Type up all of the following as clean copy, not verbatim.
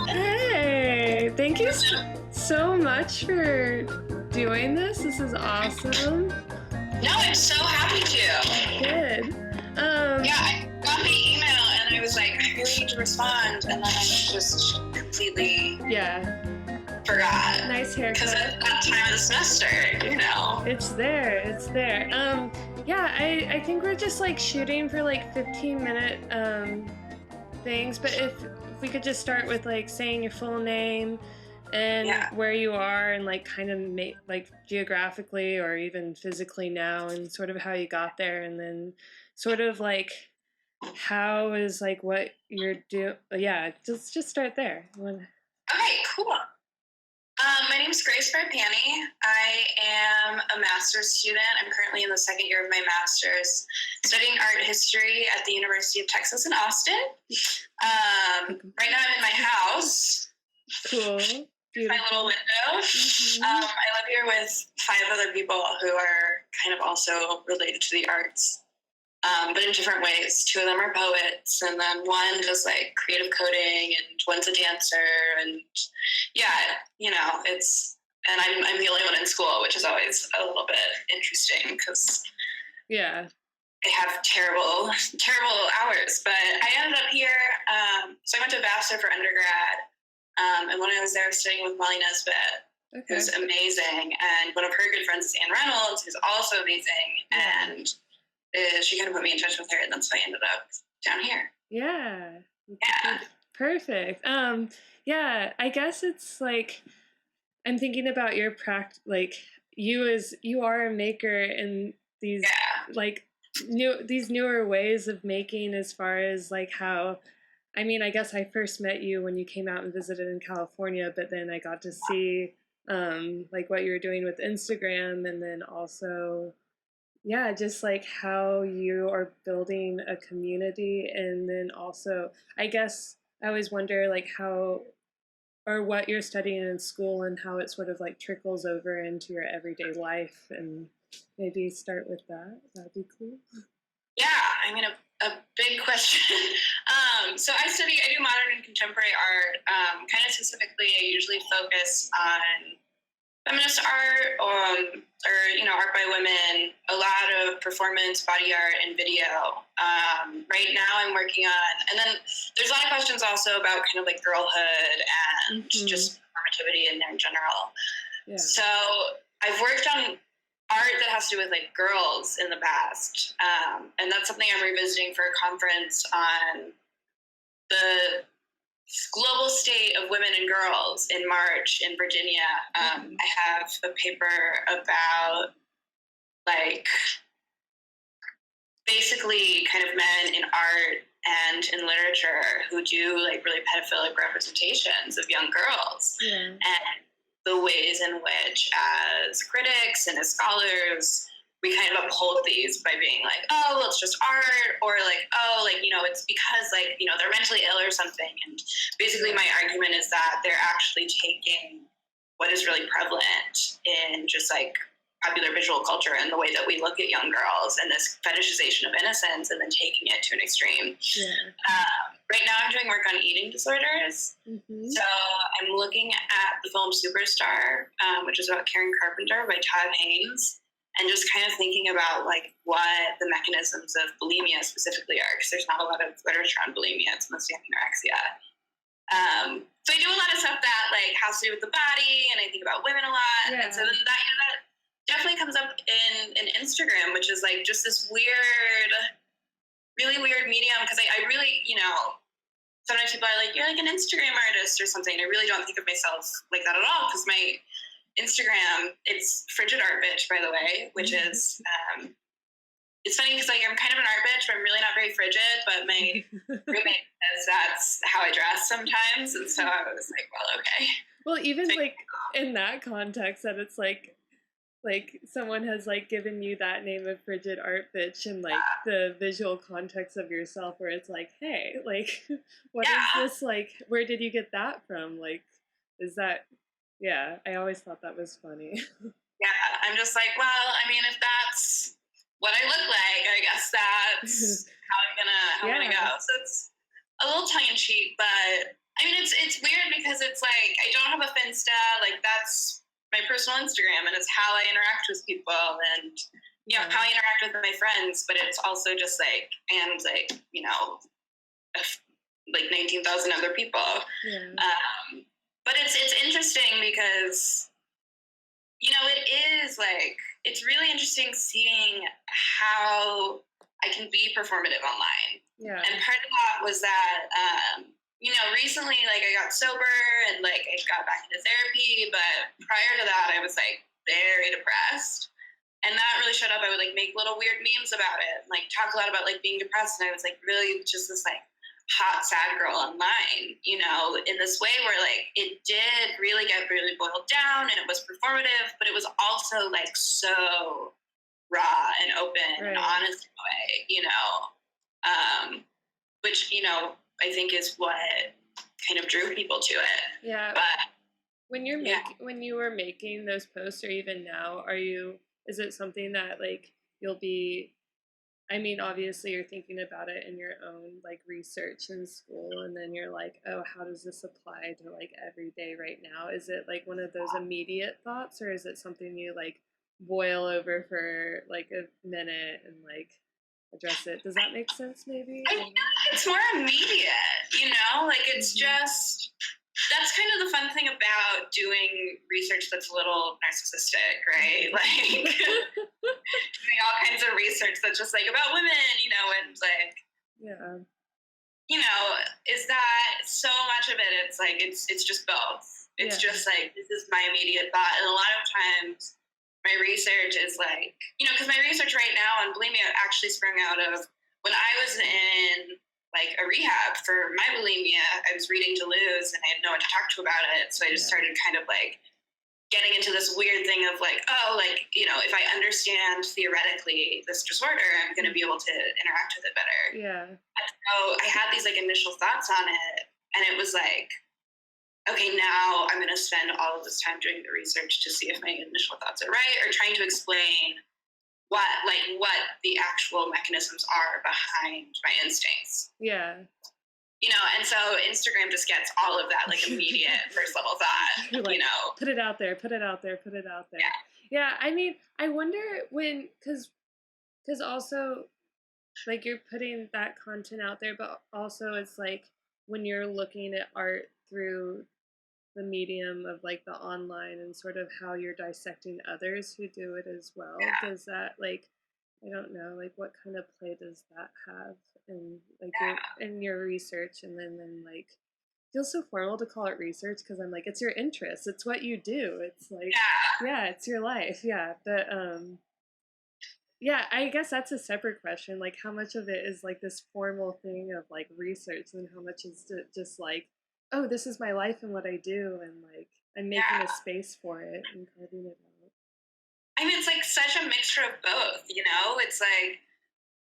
Hey, thank you so much for doing this. This is awesome. No, I'm so happy to. Good. Yeah, I got the email and I was like, I really need to respond, and then I just completely forgot. Nice haircut. Because it's that time of the semester, you know. It's there. It's there. Yeah, I think we're just like shooting for like 15-minute things, but if we could just start with like saying your full name and where you are and like kind of like geographically or even physically now and sort of how you got there, and then sort of like how is like what you're doing. Yeah, just start there. Okay, cool. My name is Sparapani. I am a master's student. I'm currently in the second year of my master's, studying art history at the University of Texas in Austin. Right now I'm in my house. Cool. My little window. Mm-hmm. I live here with 5 other people who are kind of also related to the arts, but in different ways. 2 of them are poets, and then one does like creative coding, and one's a dancer, and you know, and I'm the only one in school, which is always a little bit interesting because I have terrible hours. But I ended up here, so I went to Vassar for undergrad, and when I was there, I was studying with Molly Nesbitt, who's amazing, and one of her good friends is Anne Reynolds, who's also amazing, and she kind of put me in touch with her, and that's why I ended up down here. Yeah. Perfect. Yeah, I guess it's like I'm thinking about your like you are a maker in these like these newer ways of making, as far as like how, I mean, I guess I first met you when you came out and visited in California, but then I got to see like what you were doing with Instagram, and then also just like how you are building a community. And then also, I guess I always wonder like how or what you're studying in school and how it sort of like trickles over into your everyday life, and maybe start with that. That'd be cool. Yeah, I mean, a big question. So I do modern and contemporary art. Kind of specifically, I usually focus on feminist art, or you know, art by women, a lot of performance, body art, and video. Right now I'm working on, and then there's a lot of questions also about kind of like girlhood and just normativity in there in general. So I've worked on art that has to do with like girls in the past, and that's something I'm revisiting for a conference on the global state of women and girls in March in Virginia. I have a paper about like basically kind of men in art and in literature who do like really pedophilic representations of young girls, and the ways in which as critics and as scholars we kind of uphold these by being like, oh, well, it's just art, or like, oh, like, you know, it's because like, you know, they're mentally ill or something. And basically my argument is that they're actually taking what is really prevalent in just like popular visual culture and the way that we look at young girls and this fetishization of innocence, and then taking it to an extreme. Right now I'm doing work on eating disorders. So I'm looking at the film Superstar, which is about Karen Carpenter by Todd Haynes, and just kind of thinking about like what the mechanisms of bulimia specifically are, because there's not a lot of literature on bulimia. It's mostly anorexia. So I do a lot of stuff that like has to do with the body, and I think about women a lot. And so then that definitely comes up in Instagram, which is like just this weird, really weird medium, because I really, you know, sometimes people are like, you're like an Instagram artist or something. I really don't think of myself like that at all, because my Instagram, it's Frigid Art Bitch, by the way, which is, it's funny because like I'm kind of an art bitch, but I'm really not very frigid, but my roommate says that's how I dress sometimes, and so I was like, well, okay. Well, even so, like in that context, that it's like someone has like given you that name of Frigid Art Bitch, and like the visual context of yourself, where it's like, hey, like, what is this, like, where did you get that from? Like, is that, I always thought that was funny. I'm just like, well, I mean, if that's what I look like, I guess guess that's how I'm gonna go. So it's a little tongue in cheek, but I mean, it's weird because it's like I don't have a Finsta. Like that's my personal Instagram, and it's how I interact with people, and how I interact with my friends. But it's also just like like 19,000 other people. Yeah. But it's interesting because it is like it's really interesting seeing how I can be performative online. Yeah. And part of that was that recently like I got sober and like I got back into therapy, but prior to that I was like very depressed. And that really showed up. I would like make little weird memes about it, and, like talk a lot about like being depressed, and I was like really just this like hot sad girl online, in this way where like it did really get really boiled down and it was performative, but it was also like so raw and open and honest in a way, which I think is what kind of drew people to it. Yeah. But when you were making those posts, or even now, is it something that like you'll be, I mean, obviously you're thinking about it in your own like research in school, and then you're like, oh, how does this apply to like every day right now? Is it like one of those immediate thoughts, or is it something you like boil over for like a minute and like address it? Does that make sense maybe? I think it's more immediate, like it's just, that's kind of the fun thing about doing research that's a little narcissistic, right? Like doing all kinds of research that's just like about women, and like, is that so much of it? It's like, it's just both. It's just like, this is my immediate thought. And a lot of times my research is like, because my research right now on bulimia actually sprung out of when I was in like a rehab for my bulimia. I was reading to lose and I had no one to talk to about it. So I just started kind of like getting into this weird thing of like, oh, like, if I understand theoretically this disorder, I'm going to be able to interact with it better. Yeah. So I had these like initial thoughts on it, and it was like, okay, now I'm going to spend all of this time doing the research to see if my initial thoughts are right, or trying to explain what the actual mechanisms are behind my instincts. Yeah. And so Instagram just gets all of that like immediate first level thought, like, put it out there. Yeah. Yeah. I mean, I wonder because also like you're putting that content out there, but also it's like when you're looking at art through the medium of like the online and sort of how you're dissecting others who do it as well. Yeah. Does that like, I don't know, like what kind of play does that have in like in your research? And then like, it feels so formal to call it research because I'm like, it's your interest, it's what you do, it's like it's your life. But I guess that's a separate question, like how much of it is like this formal thing of like research and how much is just like, oh, this is my life and what I do, and like I'm making a space for it and carving it out. I mean, it's like such a mixture of both, It's like,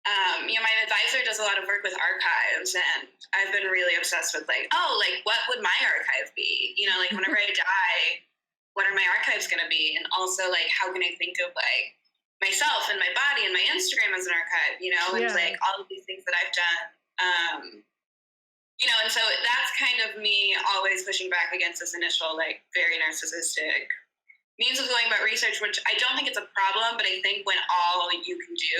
my advisor does a lot of work with archives, and I've been really obsessed with like, oh, like what would my archive be? Like whenever I die, what are my archives going to be? And also like, how can I think of like myself and my body and my Instagram as an archive, and like all of these things that I've done. And so that's kind of me always pushing back against this initial, like, very narcissistic means of going about research, which I don't think it's a problem, but I think when all you can do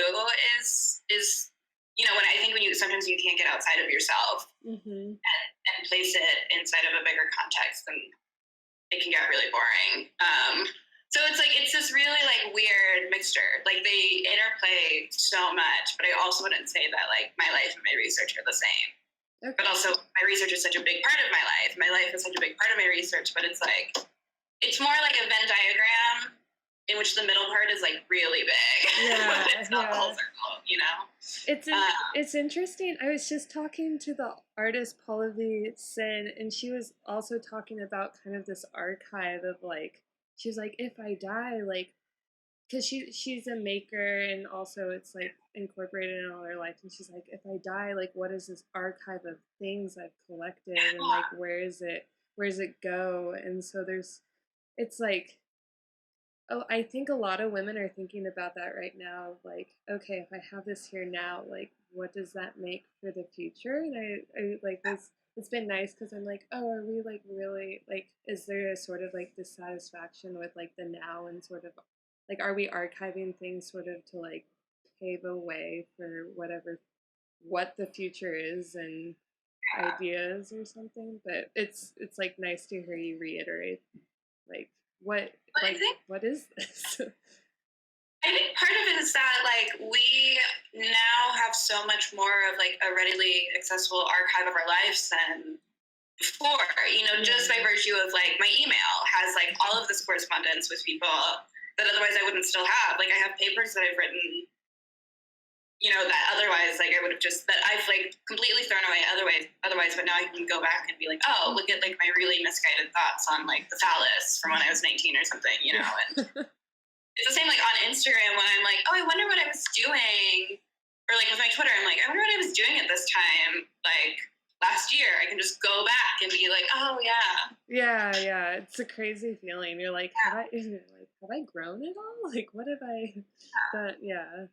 is sometimes you can't get outside of yourself and place it inside of a bigger context, then it can get really boring. So it's like, it's this really like weird mixture. Like they interplay so much, but I also wouldn't say that like my life and my research are the same. Okay. But also my research is such a big part of my life. My life is such a big part of my research, but it's like, it's more like a Venn diagram in which the middle part is like really big. Yeah, it's not the whole circle, It's interesting. I was just talking to the artist Paula V. Sin, and she was also talking about kind of this archive of like, she was like, if I die, like, because she's a maker and also it's like incorporated in all her life, and she's like, if I die, like, what is this archive of things I've collected, and like where does it go? And so it's like Oh, I think a lot of women are thinking about that right now. Like, okay, if I have this here now, like, what does that make for the future? And I like was it's been nice because I'm like, oh, are we like really like, is there a sort of like dissatisfaction with like the now and sort of like, are we archiving things sort of to like pave a way for whatever what the future is and ideas or something? But it's like nice to hear you reiterate like what But like what is this? I think part of it is that like we now have so much more of like a readily accessible archive of our lives than before. You know, just by virtue of like my email has like all of this correspondence with people that otherwise I wouldn't still have. Like I have papers that I've written, you know, that otherwise like I would have just that I've like completely thrown away otherwise, but now I can go back and be like, oh, look at like my really misguided thoughts on like the phallus from when I was 19 or something, you know. And it's the same like on Instagram when I'm like, oh, I wonder what I was doing, or like with my Twitter, I'm like, I wonder what I was doing at this time, like last year. I can just go back and be like, oh yeah, Yeah, it's a crazy feeling. You're like, have I grown at all? Like, what have I done? Yeah,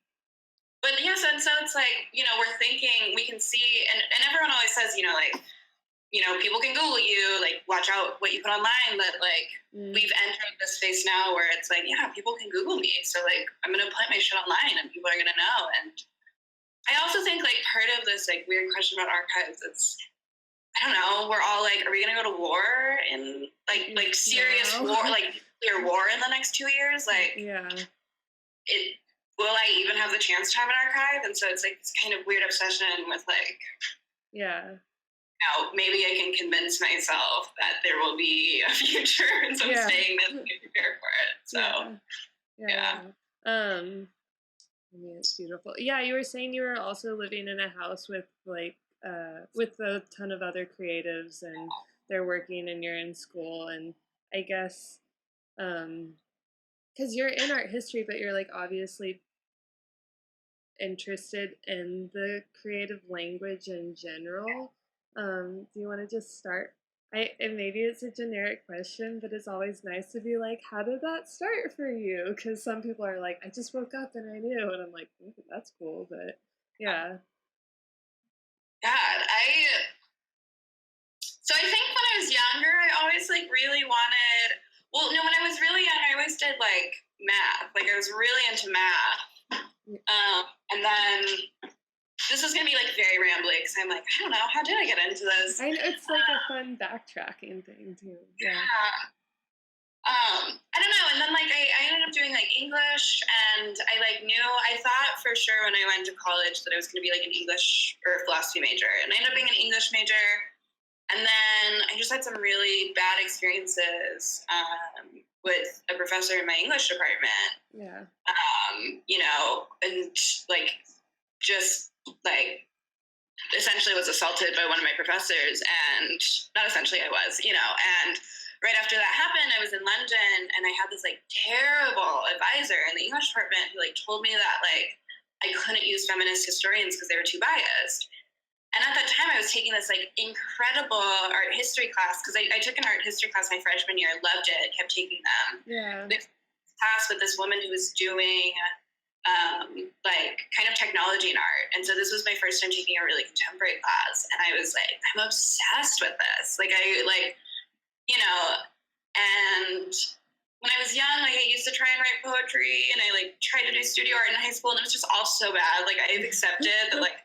But yeah, so it's like, you know, we're thinking we can see, and everyone always says, you know, like, you know, people can Google you, like, watch out what you put online. But like, we've entered this space now where it's like, yeah, people can Google me, so like, I'm gonna put my shit online, and people are gonna know. And I also think like part of this like weird question about archives, it's I don't know, we're all like, are we gonna go to war in like serious war, like nuclear war in the next 2 years? Like, yeah, it will I even have the chance to have an archive? And so it's like this kind of weird obsession with like, yeah. know, maybe I can convince myself that there will be a future, and so I'm saying this to prepare for it. So, yeah. I mean, it's beautiful. Yeah, you were saying you were also living in a house with a ton of other creatives, and they're working, and you're in school, and I guess because you're in art history, but you're like obviously interested in the creative language in general. Do you want to just start? And maybe it's a generic question, but it's always nice to be like, how did that start for you? Because some people are like, I just woke up and I knew, and I'm like, that's cool, but yeah, God, so I think when I was younger, I always like really wanted. Well, no, when I was really young, I always did like math. Like I was really into math. And then this is gonna be like very rambly because I'm like, I don't know, how did I get into this? I know it's like a fun backtracking thing too. Yeah. I don't know. And then like I ended up doing like English, and I thought for sure when I went to college that I was going to be like an English or philosophy major, and I ended up being an English major. And then I just had some really bad experiences with a professor in my English department. Yeah. You know, and like just like essentially was assaulted by one of my professors, and not essentially I was, you know, and right after that happened, I was in London, and I had this like terrible advisor in the English department who like told me that like I couldn't use feminist historians because they were too biased. And at that time, I was taking this like incredible art history class because I took an art history class my freshman year, loved it, kept taking them. Yeah. This class with this woman who was doing like kind of technology and art. And so this was my first time taking a really contemporary class, and I was like, I'm obsessed with this. Like you know, and when I was young, like I used to try and write poetry, and I like tried to do studio art in high school, and it was just all so bad. Like I've accepted that like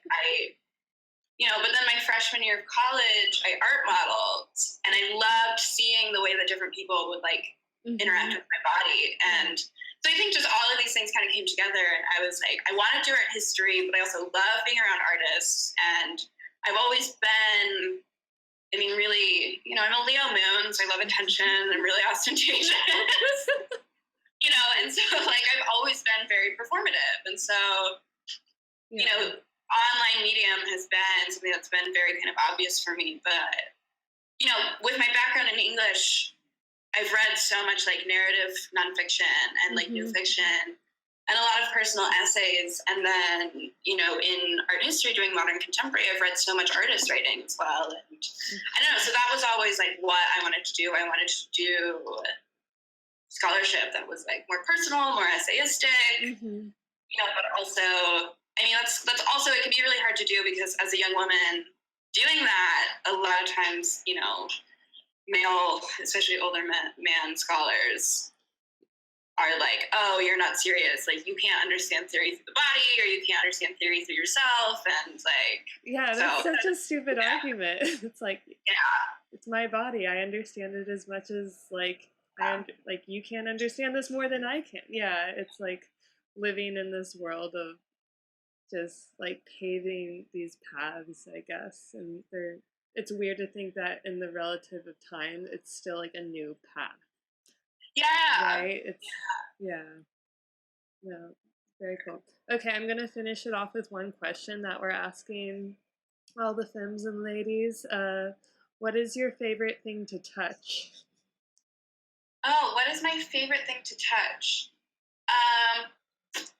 but then my freshman year of college, I art modeled, and I loved seeing the way that different people would like interact with my body. And so I think just all of these things kind of came together, and I was like, I want to do art history, but I also love being around artists. And I've always been, I mean, really, I'm a Leo moon, so I love attention. I'm really ostentatious, and so like I've always been very performative. And so, online medium has been something that's been very kind of obvious for me. But, with my background in English, I've read so much like narrative nonfiction and like new fiction and a lot of personal essays. And then, in art history doing modern contemporary, I've read so much artist writing as well. And I don't know. So that was always like what I wanted to do. I wanted to do scholarship that was like more personal, more essayistic, Mm-hmm. but also, I mean, that's also, it can be really hard to do because as a young woman doing that, a lot of times, male, especially older man scholars are like, oh, you're not serious. Like, you can't understand theory through the body, or you can't understand theory through yourself. And like, yeah, that's such a stupid argument. It's like, yeah, it's my body. I understand it as much as like, like you can't understand this more than I can. Yeah, it's like living in this world of just like paving these paths, I guess. And it's weird to think that in the relative of time, it's still like a new path. yeah, right? It's yeah, no, very cool. Okay, I'm gonna finish it off with one question that we're asking all the femmes and ladies. What is your favorite thing to touch? Oh, what is my favorite thing to touch?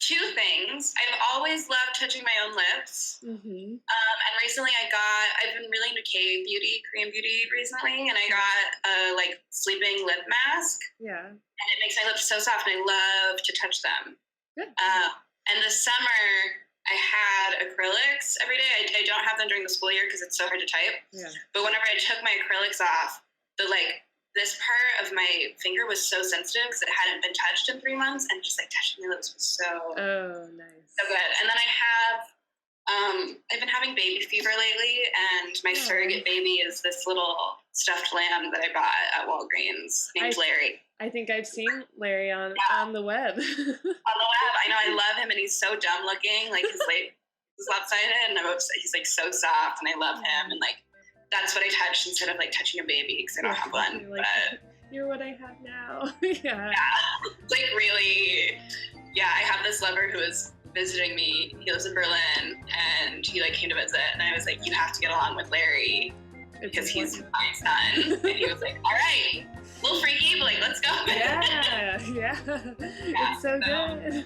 Two things. I've always loved touching my own lips. Mm-hmm. And recently I've been really into Korean beauty recently, and I got a like sleeping lip mask. Yeah. And it makes my lips so soft, and I love to touch them. Good. And this summer I had acrylics every day. I don't have them during the school year because it's so hard to type. Yeah. But whenever I took my acrylics off, this part of my finger was so sensitive because it hadn't been touched in 3 months, and just like touching my lips was so nice, so good. And then I've been having baby fever lately, and my surrogate baby is this little stuffed lamb that I bought at Walgreens named Larry. I think I've seen Larry on the web. On the web, I know. I love him, and he's so dumb looking. Like he's lopsided, and he's like so soft, and I love him, and like. That's what I touch instead of like touching a baby because I don't have one. You're, like, you're what I have now. Yeah. Like really, I have this lover who is visiting me. He lives in Berlin, and he like came to visit, and I was like, you have to get along with Larry because he's my son. And he was like, all right, a little freaky, but like, let's go. Yeah. It's so good.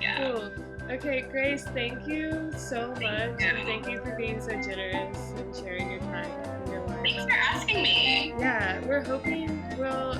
Yeah. Cool. Okay, Grace, thank you so much. And thank you for being so generous and sharing your time and your life. Thanks for asking me. Yeah, we're hoping we'll